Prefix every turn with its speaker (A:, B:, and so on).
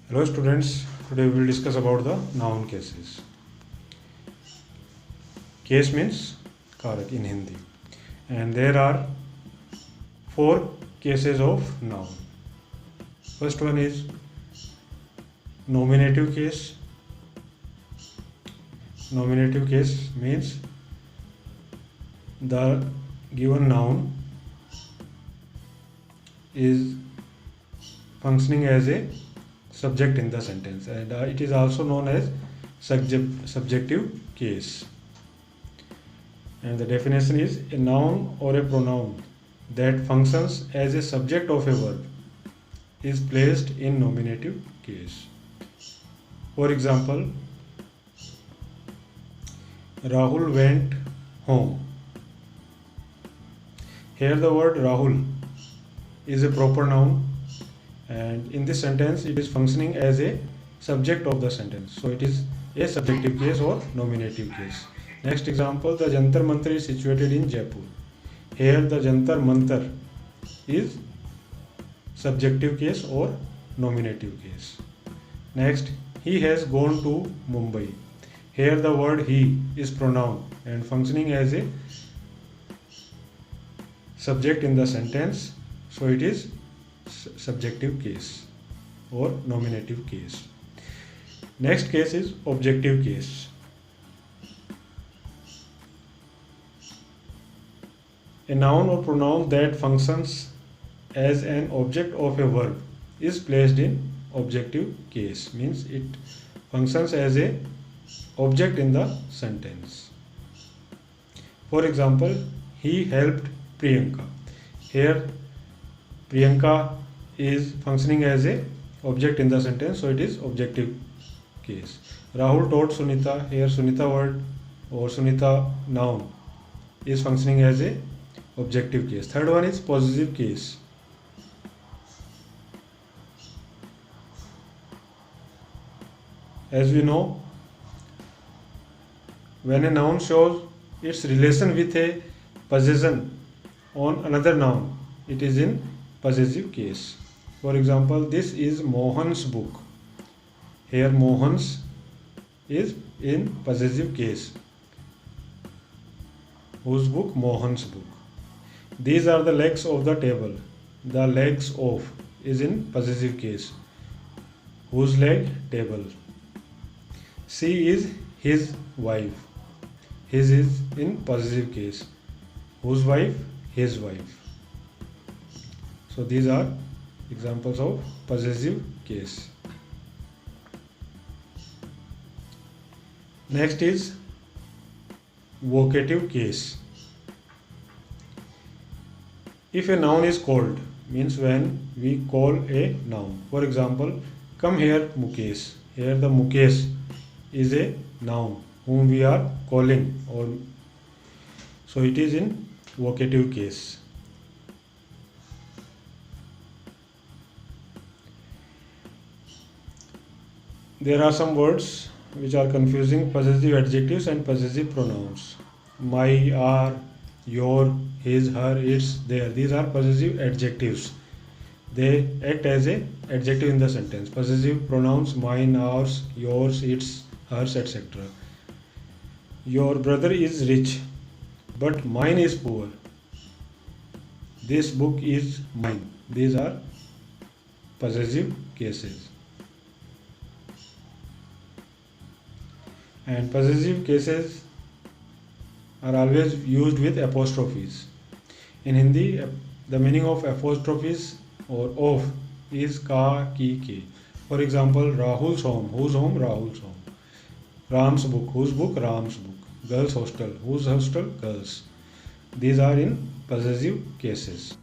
A: Hello students, today we will discuss about the noun cases. Case means karak in Hindi, and there are 4 cases of noun. First one is nominative case. Nominative case means the given noun is functioning as a subject in the sentence, and it is also known as subjective case. And the definition is a noun or a pronoun that functions as a subject of a verb is placed in nominative case. For example, Rahul went home. Here the word Rahul is a proper noun, and in this sentence it is functioning as a subject of the sentence, so it is a subjective case or nominative case. Next example, the Jantar Mantar is situated in Jaipur. Here the Jantar Mantar is subjective case or nominative case. Next, he has gone to Mumbai. Here the word he is pronoun and functioning as a subject in the sentence, so it is subjective case or nominative case. Next case is objective case. A noun or pronoun that functions as an object of a verb is placed in objective case, means it functions as a object in the sentence. For example, he helped Priyanka. Here Priyanka is functioning as a object in the sentence, so it is objective case. Rahul taught Sunita. Here Sunita word or Sunita noun is functioning as a objective case. Third one is possessive case. As we know, when a noun shows its relation with a possession on another noun, it is in possessive case. For example, this is Mohan's book. Here Mohan's is in possessive case. Whose book? Mohan's book. These are the legs of the table. The legs of is in possessive case. Whose leg? Table. She is his wife. His is in possessive case. Whose wife? His wife. So these are examples of possessive case. Next is vocative case. If a noun is called, means when we call a noun. For example, come here Mukesh. Here the Mukesh is a noun whom we are calling, or so it is in vocative case. There are some words which are confusing: possessive adjectives and possessive pronouns. My, our, your, his, her, its, their. These are possessive adjectives. They act as a adjective in the sentence. Possessive pronouns: mine, ours, yours, its, hers, etc. Your brother is rich, but mine is poor. This book is mine. These are possessive cases. And possessive cases are always used with apostrophes. In Hindi, the meaning of apostrophes or of is ka, ki, ke. For example, Rahul's home. Whose home? Rahul's home. Ram's book. Whose book? Ram's book. Girls' hostel. Whose hostel? Girls. These are in possessive cases.